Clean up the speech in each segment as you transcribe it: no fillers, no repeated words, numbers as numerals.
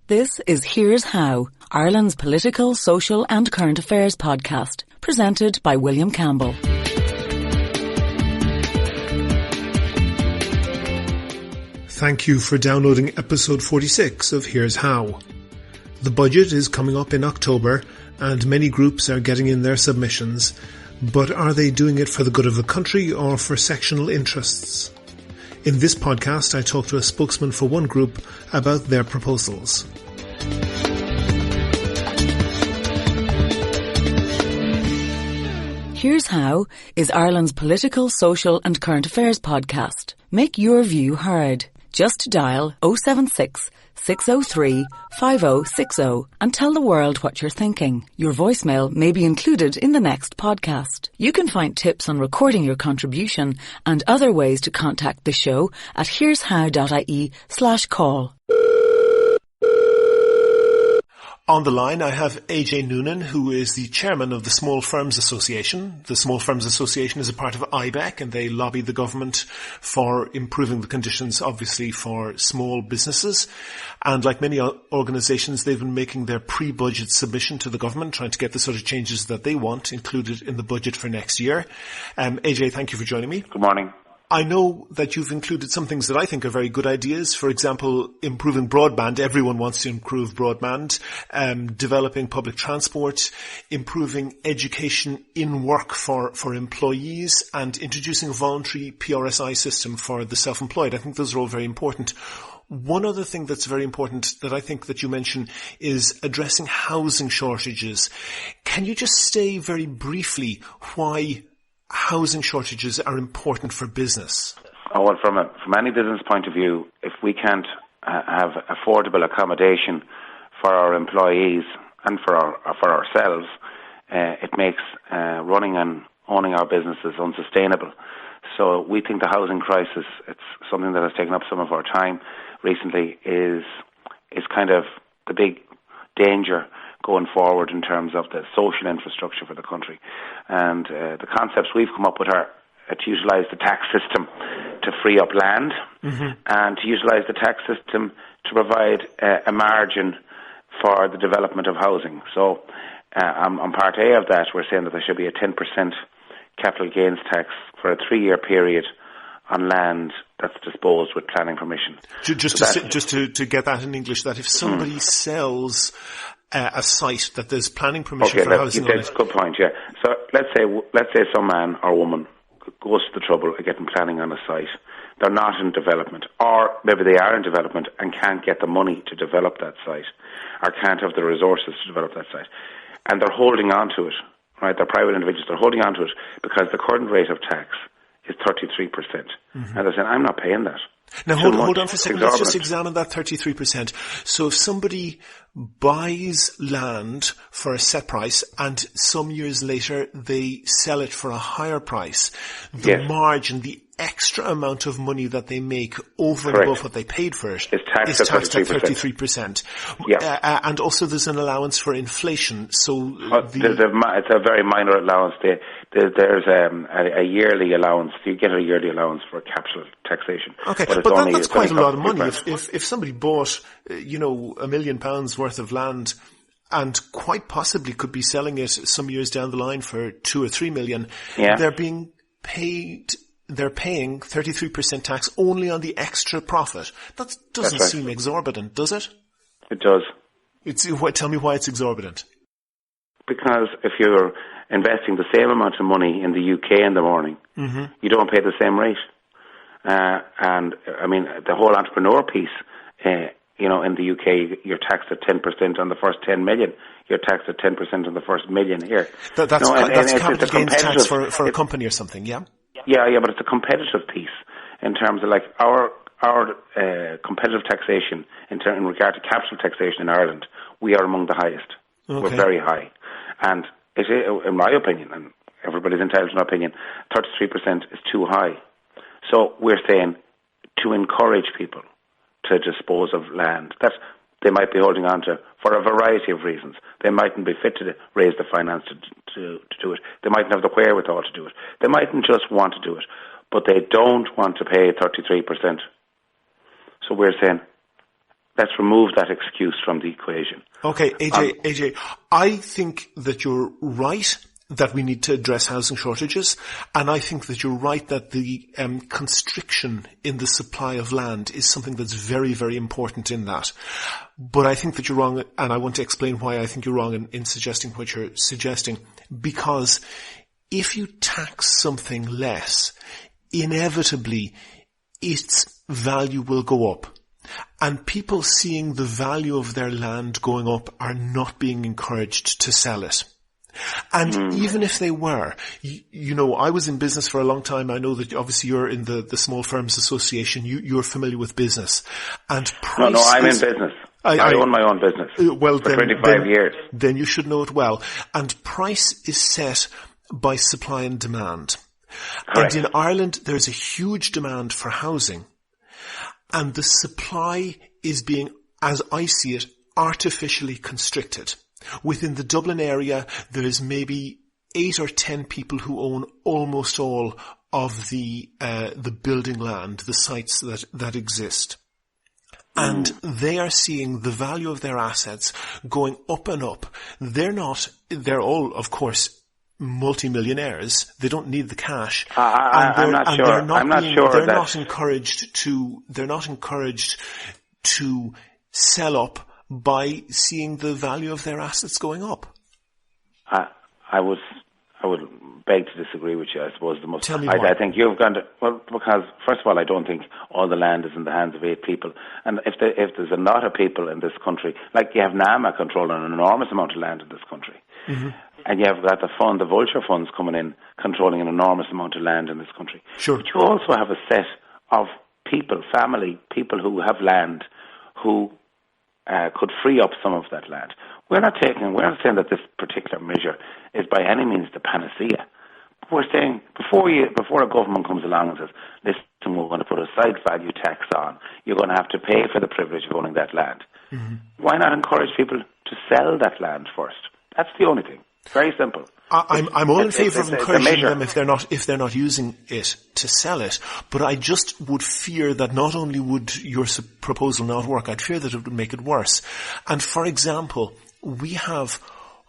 This is Here's How, Ireland's political, social and current affairs podcast, presented by William Campbell. Thank you for downloading episode 46 of Here's How. The budget is coming up in October and many groups are getting in their submissions, but are they doing it for the good of the country or for sectional interests? In this podcast, I talk to a spokesman for one group about their proposals. Here's How is Ireland's political, social and current affairs podcast. Make your view heard. Just dial 076 603 5060 and tell the world what you're thinking. Your voicemail may be included in the next podcast. You can find tips on recording your contribution and other ways to contact the show at here'show.ie/call. On the line, I have AJ Noonan, who is the chairman of the Small Firms Association. The Small Firms Association is a part of IBEC, and they lobby the government for improving the conditions, obviously, for small businesses. And like many organisations, they've been making their pre-budget submission to the government, trying to get the sort of changes that they want included in the budget for next year. AJ, thank you for joining me. Good morning. I know that you've included some things that I think are very good ideas. For example, improving broadband. Everyone wants to improve broadband. Developing public transport, improving education in work for employees, and introducing a voluntary PRSI system for the self-employed. I think those are all very important. One other thing that's very important that I think that you mention is addressing housing shortages. Can you just say very briefly why housing shortages are important for business? Oh, well, from any business point of view, if we can't have affordable accommodation for our employees and for ourselves, it makes running and owning our businesses unsustainable. So we think the housing crisis, it's something that has taken up some of our time recently, is kind of the big danger going forward in terms of the social infrastructure for the country. And the concepts we've come up with are to utilise the tax system to free up land, and to utilise the tax system to provide a margin for the development of housing. So on part A of that, we're saying that there should be a 10% capital gains tax for a 3-year period on land that's disposed with planning permission. Just to get that in English, that if somebody sells a site that there's planning permission for housing on it. That's a good point, yeah. So let's say some man or woman goes to the trouble of getting planning on a site. They're not in development, or maybe they are in development and can't get the money to develop that site, or can't have the resources to develop that site. And they're holding on to it, right? They're private individuals, they're holding on to it because the current rate of tax is 33%. And they're saying, I'm not paying that. Now, hold on for a second. Let's just examine that 33%. So if somebody buys land for a set price and some years later they sell it for a higher price, the margin, the extra amount of money that they make over and above what they paid for it is taxed at 33%. Yeah. And also there's an allowance for inflation. So it's a very minor allowance. There's a yearly allowance. You get a yearly allowance for capital taxation. Okay, but that's quite a lot of money. If somebody bought, £1 million worth of land and quite possibly could be selling it some years down the line for 2 or 3 million, they're paying 33% tax only on the extra profit. That doesn't seem exorbitant, does it? It does. Tell me why it's exorbitant. Because if you're investing the same amount of money in the UK in the morning, you don't pay the same rate. And I mean, the whole entrepreneur piece, in the UK, you're taxed at 10% on the first 10 million. You're taxed at 10% on the first million here. That's capital gains tax for a company or something, yeah? Yeah, but it's a competitive piece in terms of like our competitive taxation in regard to capital taxation in Ireland. We are among the highest. Okay. We're very high, and in my opinion, and everybody's entitled to an opinion, 33% is too high. So we're saying to encourage people to dispose of land that they might be holding on to for a variety of reasons. They mightn't be fit to raise the finance to do it. They mightn't have the wherewithal to do it. They mightn't just want to do it, but they don't want to pay 33%. So we're saying let's remove that excuse from the equation. Okay, AJ, I think that you're right that we need to address housing shortages, and I think that you're right that the constriction in the supply of land is something that's very, very important in that. But I think that you're wrong, and I want to explain why I think you're wrong in suggesting what you're suggesting. Because if you tax something less, inevitably its value will go up. And people seeing the value of their land going up are not being encouraged to sell it. And even if they were, you know, I was in business for a long time. I know that obviously you're in the Small Firms Association. You're familiar with business. And price No, I'm in business. I own my own business for 25 years. Then you should know it well. And price is set by supply and demand. Correct. And in Ireland, there's a huge demand for housing. And the supply is being, as I see it, artificially constricted. Within the Dublin area, there is maybe 8 or 10 people who own almost all of the building land, the sites that exist. And they are seeing the value of their assets going up and up. They're all, of course, multi-millionaires. They don't need the cash. I'm not sure. They're not encouraged to sell up by seeing the value of their assets going up. I would beg to disagree with you. I suppose Tell me why. I think you've gone to, well, because first of all, I don't think all the land is in the hands of 8 people. And if there's a lot of people in this country, like you have NAMA controlling an enormous amount of land in this country. Mm-hmm. And you have got the vulture funds coming in, controlling an enormous amount of land in this country. Sure. But you also have a set of people who have land, who could free up some of that land. We're not saying that this particular measure is by any means the panacea. But we're saying before a government comes along and says, listen, we're going to put a side value tax on, you're going to have to pay for the privilege of owning that land. Mm-hmm. Why not encourage people to sell that land first? That's the only thing. Very simple. I'm all in favour of encouraging them if they're not using it to sell it. But I just would fear that not only would your proposal not work, I'd fear that it would make it worse. And for example, we have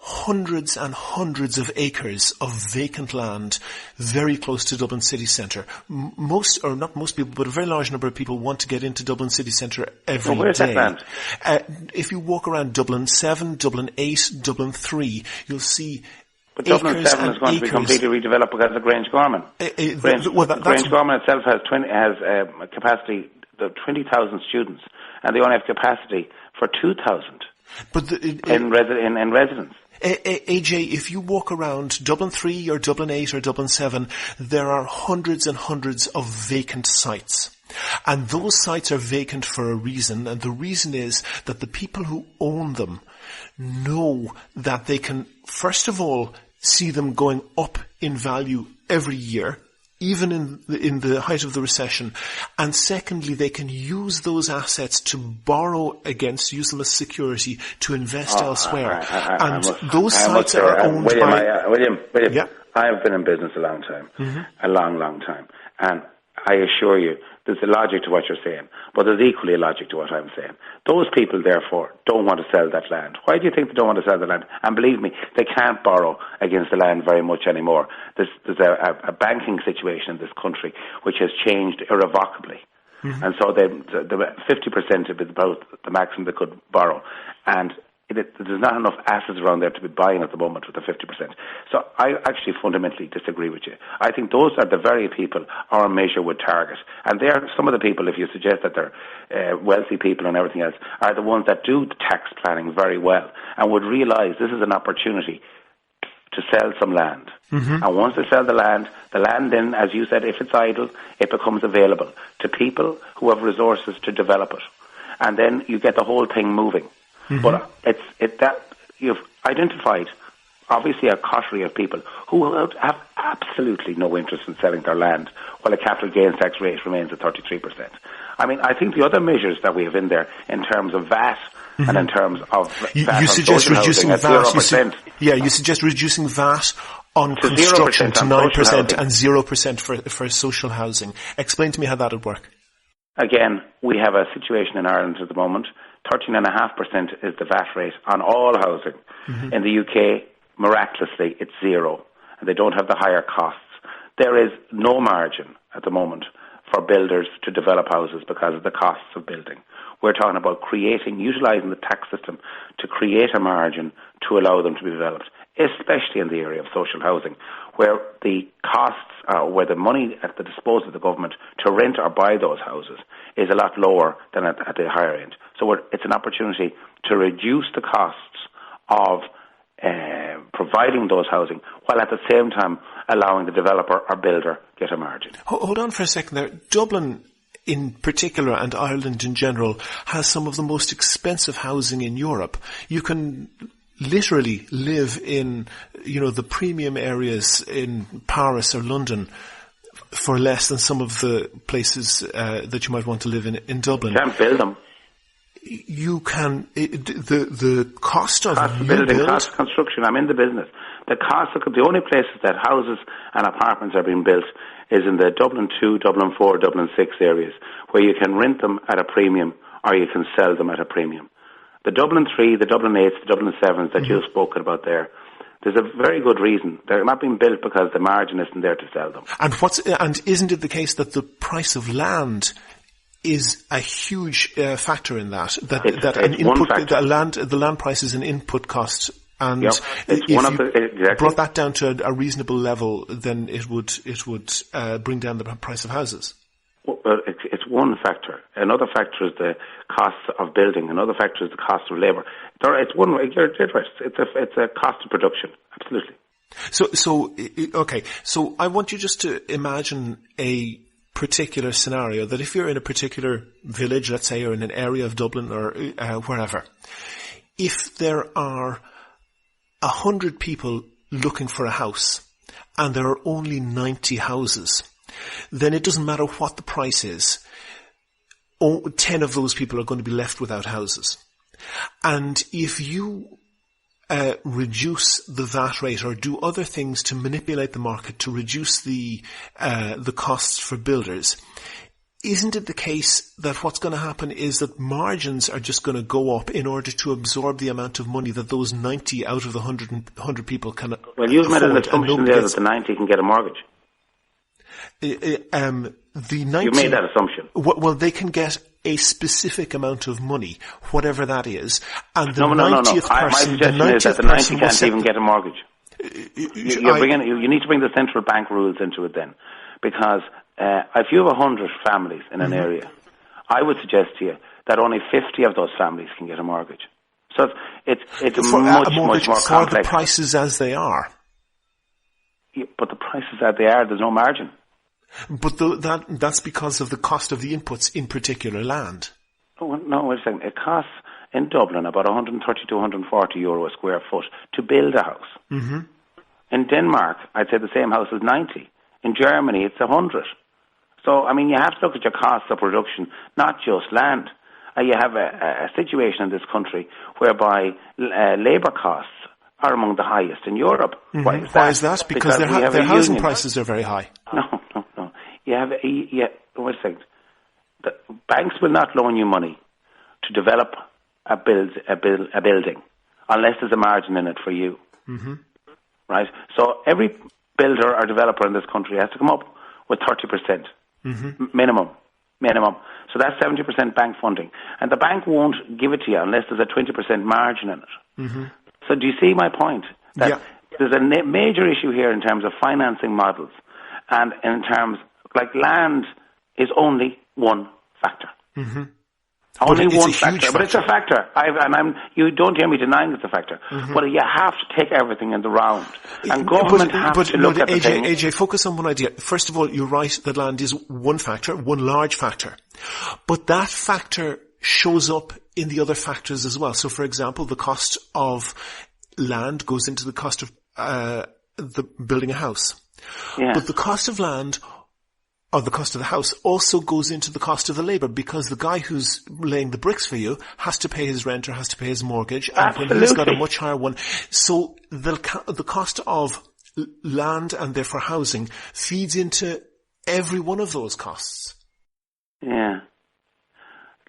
hundreds and hundreds of acres of vacant land very close to Dublin city centre. Not most people, but a very large number of people want to get into Dublin city centre every day. Where's that land? If you walk around Dublin 7, Dublin 8, Dublin 3, you'll see. But Dublin 7 is going to be completely redeveloped because of Grange Gorman. Grange Gorman itself has capacity of 20,000 students, and they only have capacity for 2,000 in residence. AJ, if you walk around Dublin 3 or Dublin 8 or Dublin 7, there are hundreds and hundreds of vacant sites. And those sites are vacant for a reason, and the reason is that the people who own them know that they can, first of all, see them going up in value every year, even in the height of the recession. And secondly, they can use those assets to borrow against, use them as security to invest elsewhere. Those sites are owned by... William, yeah. I have been in business a long time, a long, long time. And I assure you, there's a logic to what you're saying, but there's equally a logic to what I'm saying. Those people, therefore, don't want to sell that land. Why do you think they don't want to sell the land? And believe me, they can't borrow against the land very much anymore. There's a banking situation in this country which has changed irrevocably. Mm-hmm. And so the 50% is about the maximum they could borrow. And there's not enough assets around there to be buying at the moment with the 50%. So I actually fundamentally disagree with you. I think those are the very people our measure would target. And they are some of the people, if you suggest that they're wealthy people and everything else, are the ones that do the tax planning very well and would realise this is an opportunity to sell some land. Mm-hmm. And once they sell the land then, as you said, if it's idle, it becomes available to people who have resources to develop it. And then you get the whole thing moving. Mm-hmm. But that you've identified obviously a coterie of people who have absolutely no interest in selling their land while the capital gains tax rate remains at 33%. I mean, I think the other measures that we have in there in terms of VAT and in terms of VAT you suggest reducing VAT. You suggest reducing VAT on to construction to 9% and 0% for social housing. Explain to me how that would work. Again, we have a situation in Ireland at the moment. 13.5% is the VAT rate on all housing. Mm-hmm. In the UK, miraculously, it's 0, and they don't have the higher costs. There is no margin at the moment for builders to develop houses because of the costs of building. We're talking about utilising the tax system to create a margin to allow them to be developed, especially in the area of social housing, where the costs, where the money at the disposal of the government to rent or buy those houses is a lot lower than at the higher end. So it's an opportunity to reduce the costs of providing those housing, while at the same time allowing the developer or builder get a margin. Hold on for a second there. Dublin in particular, and Ireland in general, has some of the most expensive housing in Europe. You can literally live in, the premium areas in Paris or London for less than some of the places that you might want to live in Dublin. You can't build them. You can, the cost of building, cost of construction, I'm in the business. The only places that houses and apartments are being built is in the Dublin 2, Dublin 4, Dublin 6 areas, where you can rent them at a premium or you can sell them at a premium. The Dublin 3, the Dublin 8, the Dublin 7s that you've spoken about there's a very good reason. They're not being built because the margin isn't there to sell them. And isn't it the case that the price of land is a huge factor in that? The land price is an input cost, and if you brought that down to a reasonable level, then it would bring down the price of houses. Well, it's one factor. Another factor is the cost of building. Another factor is the cost of labour. It's one. You're right. It's a cost of production. Absolutely. So I want you just to imagine a particular scenario that if you're in a particular village, let's say, or in an area of Dublin or wherever, if there are 100 people looking for a house and there are only 90 houses, then it doesn't matter what the price is. 10 of those people are going to be left without houses. And if you reduce the VAT rate or do other things to manipulate the market to reduce the costs for builders, isn't it the case that what's going to happen is that margins are just going to go up in order to absorb the amount of money that those 90 out of the 100 people can afford? Well, you've made an assumption there that the 90 can get a mortgage. The 90, you made that assumption. Well, they can get a specific amount of money, whatever that is, and the No. 90th person. My suggestion is that the 90 can't even get a mortgage. You need to bring the central bank rules into it then, because if you have 100 families in an area, I would suggest to you that only 50 of those families can get a mortgage. So it's much more complex. For the prices as they are. Yeah, but the prices as they are, there's no margin. But that's because of the cost of the inputs, in particular land. No, wait a second. It costs in Dublin about 130 to 140 euro a square foot to build a house. Mm-hmm. In Denmark, I'd say the same house is 90. In Germany, it's 100. So, you have to look at your costs of production, not just land. You have a situation in this country whereby labour costs are among the highest in Europe. Mm-hmm. Why is that? Because their housing prices are very high. No. Wait a second. The banks will not loan you money to develop a building unless there's a margin in it for you. Mm-hmm. Right? So every builder or developer in this country has to come up with 30% minimum. So that's 70% bank funding. And the bank won't give it to you unless there's a 20% margin in it. Mm-hmm. So do you see my point? That there's a major issue here in terms of financing models, and in terms, like land is only one factor. Mm-hmm. Only one factor. But it's a factor. You don't hear me denying it's a factor. Mm-hmm. But you have to take everything in the round. And government have to look at the thing. AJ, focus on one idea. First of all, you're right that land is one factor, one large factor. But that factor shows up in the other factors as well. So, for example, the cost of land goes into the cost of building a house. Yeah. But the cost of land or the cost of the house also goes into the cost of the labour, because the guy who's laying the bricks for you has to pay his rent or has to pay his mortgage. Absolutely. And when he's got a much higher one. So the cost of land and therefore housing feeds into every one of those costs. Yeah.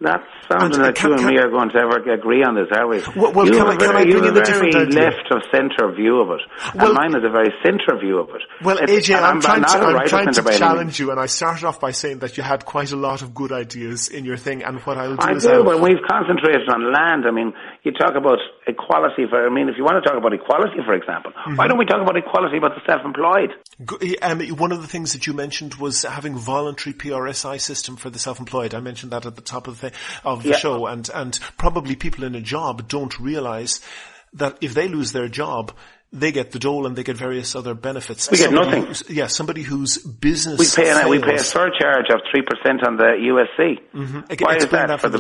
That's sounding like you and me are going to ever agree on this, are we? Well, you can I bring in a different idea? left of centre view of it, and mine is a very centre view of it. Well, AJ, I'm trying to challenge you, and I started off by saying that you had quite a lot of good ideas in your thing, and what I'll do is but we've concentrated on land. I mean, you talk about equality if you want to talk about equality, for example, why don't we talk about equality about the self-employed? One of the things that you mentioned was having voluntary PRSI system for the self-employed. I mentioned that at the top of the show, and probably people in a job don't realise that if they lose their job, they get the dole and they get various other benefits. We get nothing. Somebody whose business we pay a surcharge of 3% on the USC. Mm-hmm. Why is that for the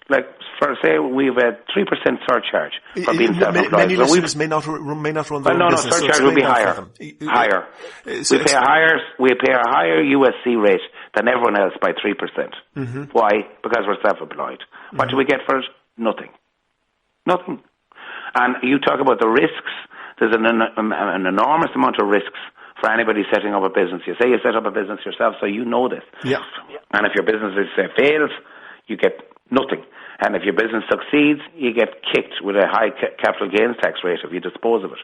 like? For say we've a 3% surcharge for being self-employed. Many listeners may not run their own business. Surcharge will be higher. Higher. We pay a higher USC rate than everyone else by 3%. Mm-hmm. Why? Because we're self-employed. Mm-hmm. What do we get for it? Nothing. And you talk about the risks. There's an enormous amount of risks for anybody setting up a business. You say you set up a business yourself, so you know this. Yeah. And if your business fails, you get nothing. And if your business succeeds, you get kicked with a high capital gains tax rate if you dispose of it.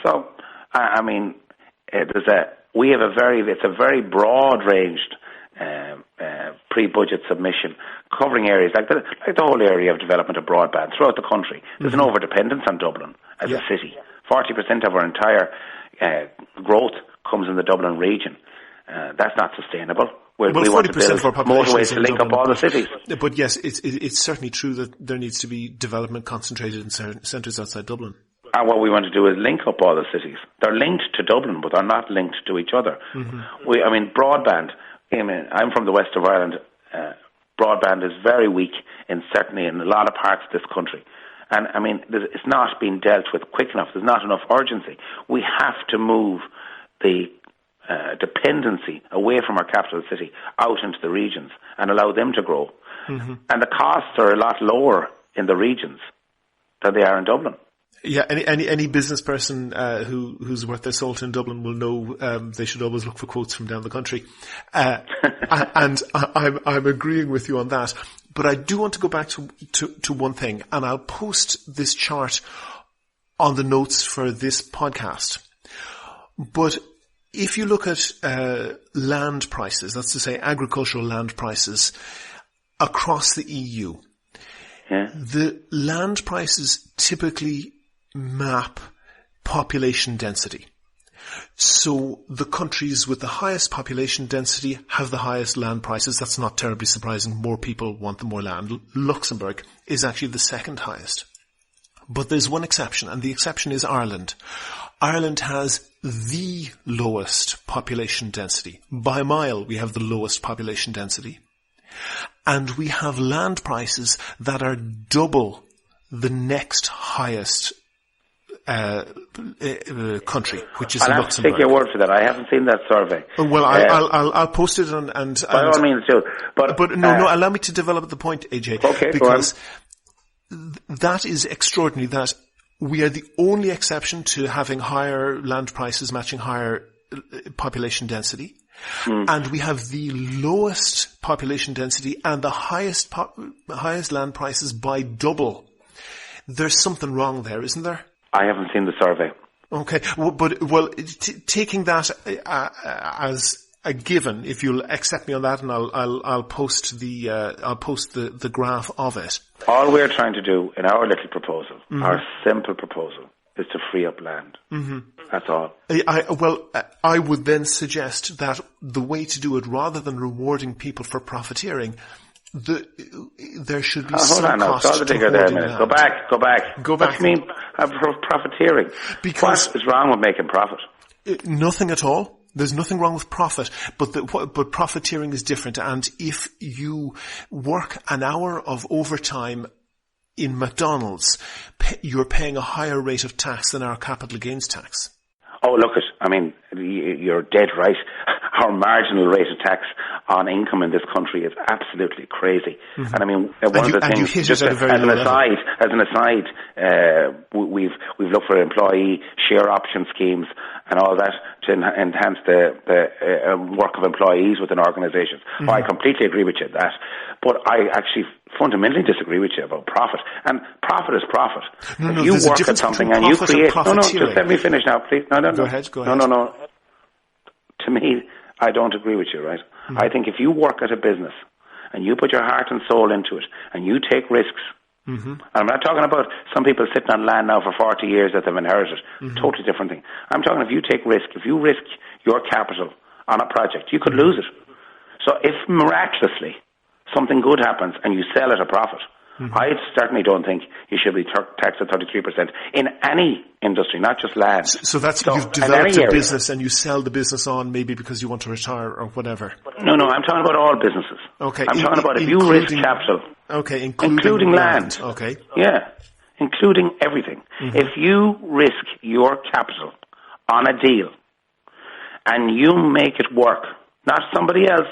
So, I mean, it's a very broad-ranged pre-budget submission covering areas like the whole area of development of broadband throughout the country. There's an over-dependence on Dublin as a city. 40% of our entire growth comes in the Dublin region. That's not sustainable. We want to build motorways to link up all the cities. But yes, it's certainly true that there needs to be development concentrated in centres outside Dublin. And what we want to do is link up all the cities. They're linked to Dublin, but they're not linked to each other. Mm-hmm. Broadband. I'm from the west of Ireland. Broadband is very weak, certainly in a lot of parts of this country. And it's not being dealt with quick enough. There's not enough urgency. We have to move the dependency away from our capital city out into the regions and allow them to grow. Mm-hmm. And the costs are a lot lower in the regions than they are in Dublin. Yeah, any business person who's worth their salt in Dublin will know they should always look for quotes from down the country, and I'm agreeing with you on that. But I do want to go back to one thing, and I'll post this chart on the notes for this podcast. But if you look at land prices, that's to say agricultural land prices across the EU, the land prices typically map population density. So the countries with the highest population density have the highest land prices. That's not terribly surprising. More people want the more land. Luxembourg is actually the second highest. But there's one exception, and the exception is Ireland. Ireland has the lowest population density. By a mile, we have the lowest population density. And we have land prices that are double the next highest country, which is Luxembourg. I'll have to take your word for that. I haven't seen that survey. Well, I'll post it and by all means do. But no, allow me to develop the point, AJ. Okay, because that is extraordinary that we are the only exception to having higher land prices matching higher population density. And we have the lowest population density and the highest land prices by double. There's something wrong there, isn't there? I haven't seen the survey. Okay, taking that as a given, if you'll accept me on that, and I'll post the graph of it. All we're trying to do in our little proposal, our simple proposal, is to free up land. Mm-hmm. That's all. I would then suggest that the way to do it, rather than rewarding people for profiteering, there should be some cost to holding land. Go back. What do you mean profiteering? Because what is wrong with making profit? Nothing at all. There's nothing wrong with profit, but profiteering is different. And if you work an hour of overtime in McDonald's, you're paying a higher rate of tax than our capital gains tax. Oh, look, you're dead right. our marginal rate of tax on income in this country is absolutely crazy. Mm-hmm. And I mean, one of the things, just as an aside, we've looked for employee share option schemes and all that to enhance the work of employees within organisations. Mm-hmm. Well, I completely agree with you that, but I actually fundamentally disagree with you about profit. And profit is profit. No, if you work at something and you create, just let me finish now, please. No. Go ahead. No. To me, I don't agree with you, right? Mm-hmm. I think if you work at a business and you put your heart and soul into it and you take risks, mm-hmm. I'm not talking about some people sitting on land now for 40 years that they've inherited. Mm-hmm. Totally different thing. I'm talking if you take risk, if you risk your capital on a project, you could lose it. So if miraculously something good happens and you sell at a profit, mm-hmm. I certainly don't think you should be taxed at 33% in any industry, not just land. So you've developed a business and you sell the business on maybe because you want to retire or whatever. No, I'm talking about all businesses. Okay. I'm talking about if you risk capital. Okay, including land. Okay. Yeah, including everything. Mm-hmm. If you risk your capital on a deal and you make it work, not somebody else,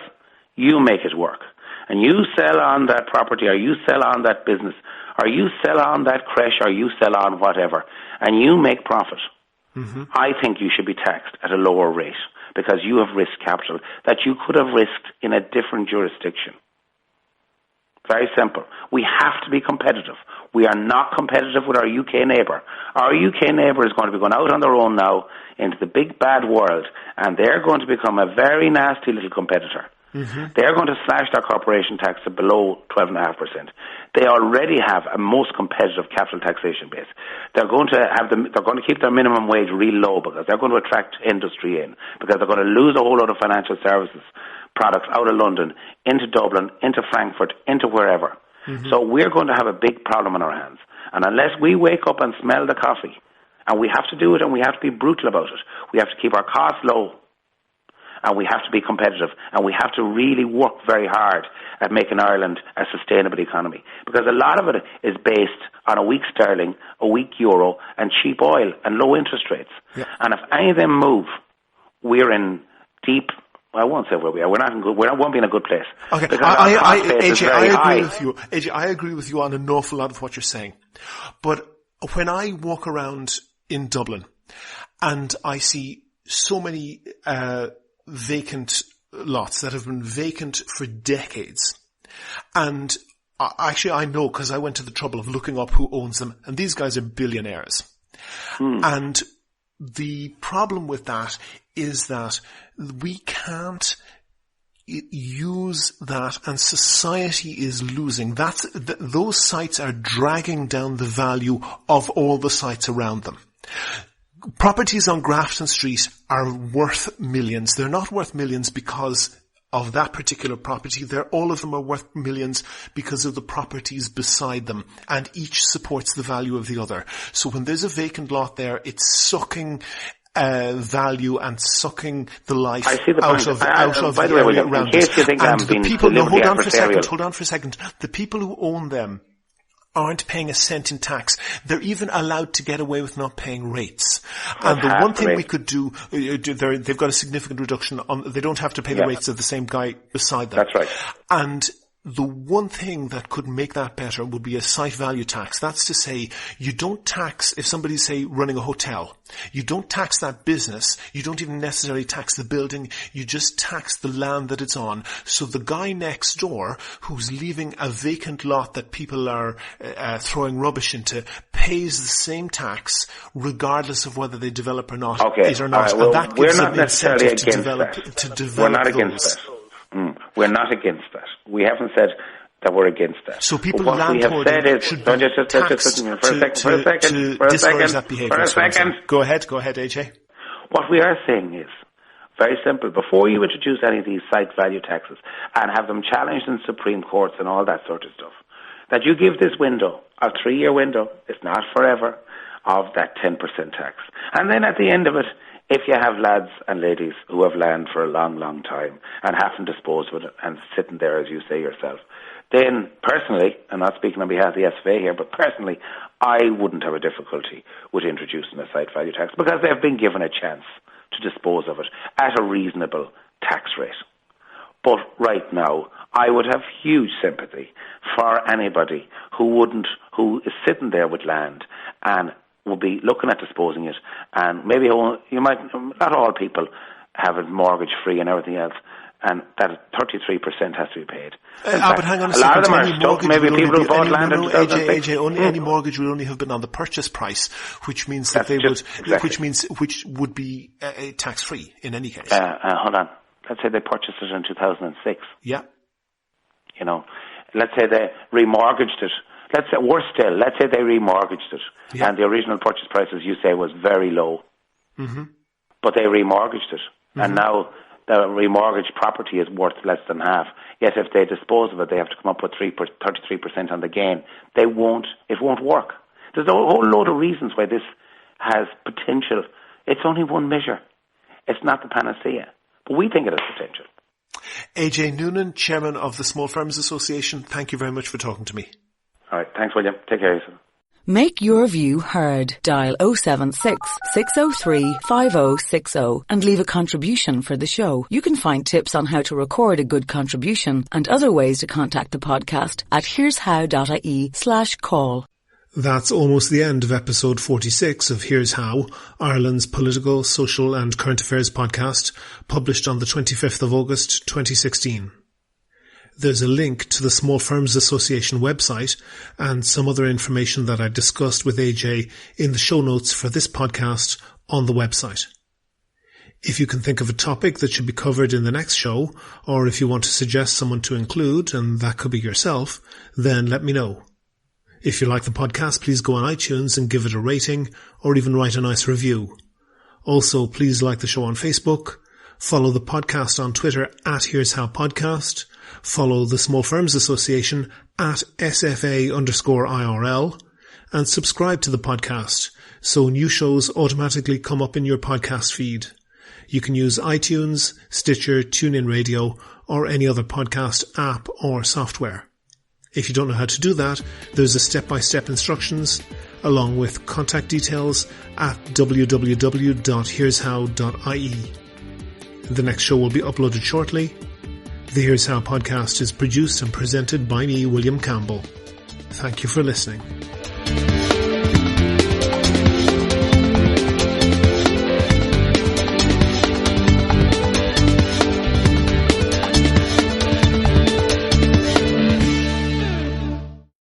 you make it work. And you sell on that property, or you sell on that business, or you sell on that creche, or you sell on whatever, and you make profit, mm-hmm. I think you should be taxed at a lower rate because you have risked capital that you could have risked in a different jurisdiction. Very simple. We have to be competitive. We are not competitive with our UK neighbour. Our UK neighbour is going to be going out on their own now into the big bad world, and they're going to become a very nasty little competitor. Mm-hmm. They're going to slash their corporation tax to below 12.5%. They already have a most competitive capital taxation base. They're going to keep their minimum wage real low because they're going to attract industry in, because they're going to lose a whole lot of financial services products out of London into Dublin, into Frankfurt, into wherever. Mm-hmm. So we're going to have a big problem on our hands. And unless we wake up and smell the coffee, and we have to do it and we have to be brutal about it, we have to keep our costs low, and we have to be competitive, and we have to really work very hard at making Ireland a sustainable economy. Because a lot of it is based on a weak sterling, a weak euro, and cheap oil and low interest rates. Yeah. And if any of them move, we're in deep, I won't say where we are, we won't be in a good place. Okay, AJ, I agree with you. AJ, I agree with you on an awful lot of what you're saying. But when I walk around in Dublin and I see so many vacant lots that have been vacant for decades. And actually I know because I went to the trouble of looking up who owns them, and these guys are billionaires. And the problem with that is that we can't use that, and society is losing. Those sites are dragging down the value of all the sites around them. Properties on Grafton Street are worth millions. They're not worth millions because of that particular property. All of them are worth millions because of the properties beside them, and each supports the value of the other. So when there's a vacant lot there, it's sucking value and sucking the life out of the area around it. And the people, hold on for a second. The people who own them aren't paying a cent in tax. They're even allowed to get away with not paying rates. And the one thing we could do, they've got a significant reduction on, they don't have to pay the rates of the same guy beside them. That's right. And the one thing that could make that better would be a site value tax. That's to say, you don't tax, if somebody's, say, running a hotel, you don't tax that business, you don't even necessarily tax the building, you just tax the land that it's on. So the guy next door who's leaving a vacant lot that people are throwing rubbish into pays the same tax regardless of whether they develop or not. Okay. Or not. Well, and that gives them incentive to develop We're not against that. We're not against that. We haven't said that we're against that. So people landholding should be taxed to discourage that behaviour. For a second. Go ahead, AJ. What we are saying is, very simple, before you introduce any of these site value taxes and have them challenged in Supreme Courts and all that sort of stuff, that you give this window, a 3-year window, it's not forever, of that 10% tax. And then at the end of it, if you have lads and ladies who have land for a long, long time and haven't disposed of it and sitting there, as you say yourself, then personally, I'm not speaking on behalf of the SFA here, but personally, I wouldn't have a difficulty with introducing a site value tax because they've been given a chance to dispose of it at a reasonable tax rate. But right now, I would have huge sympathy for anybody who is sitting there with land and will be looking at disposing it, and maybe not all people have it mortgage free and everything else, and that 33% has to be paid. But hang on a lot of them second. are stuck. Maybe people who bought land in 2006. AJ, any mortgage will only have been on the purchase price, which means that which would be tax free in any case. Hold on. Let's say they purchased it in 2006. Yeah. You know, let's say they remortgaged it. Let's say they remortgaged it, and the original purchase price, as you say, was very low. Mm-hmm. But they remortgaged it, and now the remortgaged property is worth less than half. Yet if they dispose of it, they have to come up with 33% on the gain. It won't work. There's a whole load of reasons why this has potential. It's only one measure. It's not the panacea, but we think it has potential. AJ Noonan, Chairman of the Small Firms Association, thank you very much for talking to me. All right, thanks, William. Take care of yourself. Make your view heard. Dial 076 603 5060 and leave a contribution for the show. You can find tips on how to record a good contribution and other ways to contact the podcast at here'show.ie/call. That's almost the end of episode 46 of Here's How, Ireland's political, social and current affairs podcast, published on the 25th of August 2016. There's a link to the Small Firms Association website and some other information that I discussed with AJ in the show notes for this podcast on the website. If you can think of a topic that should be covered in the next show, or if you want to suggest someone to include, and that could be yourself, then let me know. If you like the podcast, please go on iTunes and give it a rating, or even write a nice review. Also, please like the show on Facebook, follow the podcast on Twitter at Here's How Podcast, follow the Small Firms Association at SFA_IRL, and subscribe to the podcast so new shows automatically come up in your podcast feed. You can use iTunes, Stitcher, TuneIn Radio, or any other podcast app or software. If you don't know how to do that, there's a step-by-step instructions along with contact details at www.here'show.ie. The next show will be uploaded shortly. The Here's How podcast is produced and presented by me, William Campbell. Thank you for listening.